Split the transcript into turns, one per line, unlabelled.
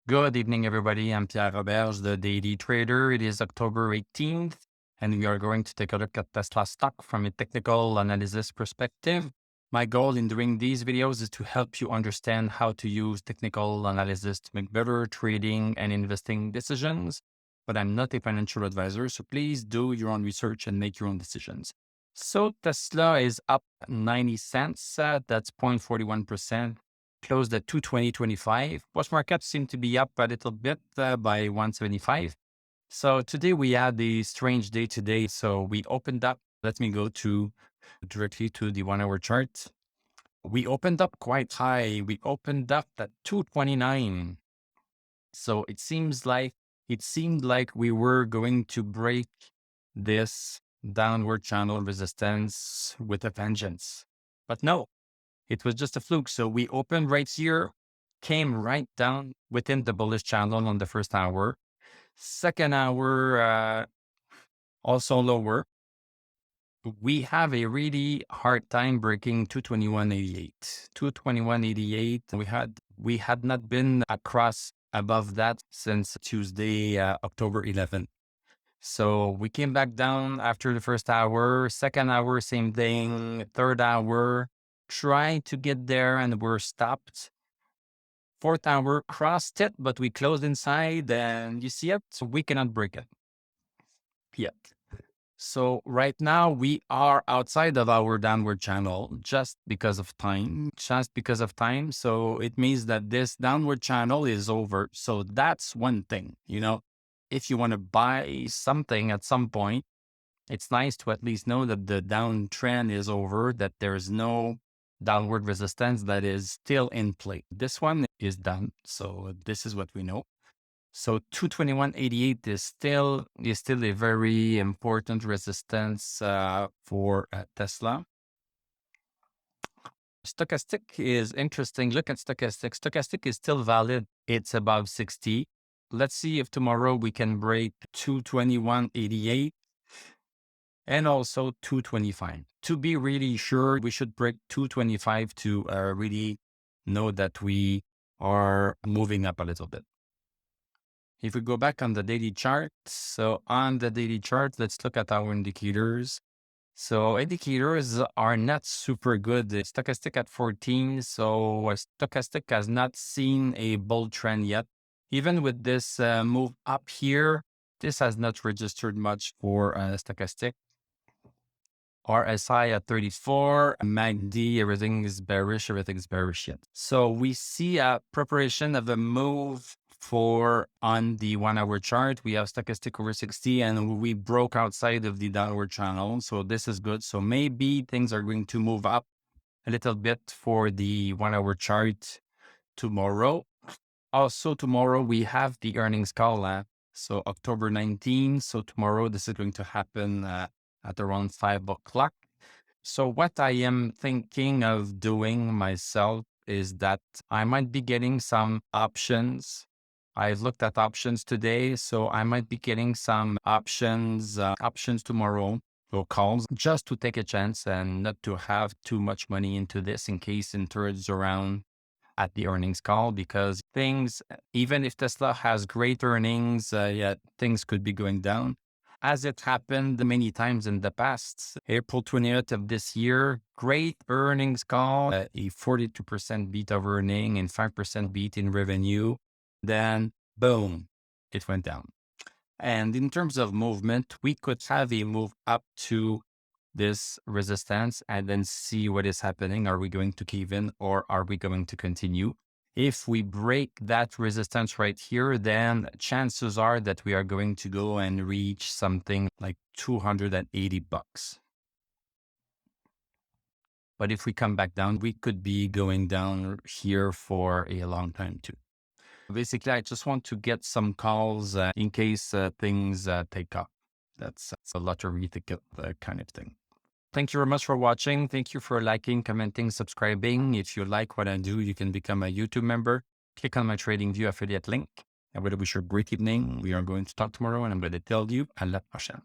Good evening, everybody. I'm Pierre Roberge, the Daily Trader. It is October 18th, and we are going to take a look at Tesla stock from a technical analysis perspective. My goal in doing these videos is to help you understand how to use technical analysis to make better trading and investing decisions. But I'm not a financial advisor, so please do your own research and make your own decisions. So Tesla is up 90 cents. That's 0.41%. Closed at 220.25. Post market seemed to be up a little bit by 175. So today we had a strange day today. So we opened up. Let me go directly to the 1 hour chart. We opened up quite high. We opened up at 229. So it seemed like we were going to break this downward channel resistance with a vengeance. But no, it was just a fluke. So we opened right here, came right down within the bullish channel on the first hour. Second hour, also lower. We have a really hard time breaking 221.88. 221.88. We had not been across above that since Tuesday, October 11th. So we came back down after the first hour. Second hour, same thing. Third hour, trying to get there and we're stopped. Fourth hour, crossed it, but we closed inside and you see it. So we cannot break it yet. So right now we are outside of our downward channel just because of time. So it means that this downward channel is over. So that's one thing, if you want to buy something at some point, it's nice to at least know that the downtrend is over, that there's no downward resistance that is still in play. This one is done. So this is what we know. So 221.88 is still a very important resistance for Tesla. Stochastic is interesting. Look at stochastic. Stochastic is still valid. It's above 60. Let's see if tomorrow we can break 221.88 and also 225. To be really sure, we should break 225 to really know that we are moving up a little bit. If we go back on the daily chart, so on the daily chart, let's look at our indicators. So indicators are not super good. The stochastic at 14. So stochastic has not seen a bull trend yet. Even with this move up here, this has not registered much for stochastic. RSI at 34, MACD, everything's bearish yet. So we see a preparation of a move on the 1 hour chart. We have stochastic over 60 and we broke outside of the downward channel. So this is good. So maybe things are going to move up a little bit for the 1 hour chart tomorrow. Also tomorrow we have the earnings call. So October 19th. So tomorrow this is going to happen at around 5 o'clock. So what I am thinking of doing myself is that I might be getting some options. I've looked at options today, so I might be getting some options tomorrow or calls just to take a chance and not to have too much money into this in case it turns around at the earnings call, because things, even if Tesla has great earnings, things could be going down. As it happened many times in the past. April 20th of this year, great earnings call, a 42% beat of earning and 5% beat in revenue. Then boom, it went down. And in terms of movement, we could have a move up to this resistance and then see what is happening. Are we going to cave in or are we going to continue? If we break that resistance right here, then chances are that we are going to go and reach something like $280. But if we come back down, we could be going down here for a long time too. Basically, I just want to get some calls in case things take off. That's a lottery ticket kind of thing. Thank you very much for watching. Thank you for liking, commenting, subscribing. If you like what I do, you can become a YouTube member. Click on my TradingView affiliate link. I would wish you a great evening. We are going to talk tomorrow and I'm going to tell you à la prochaine.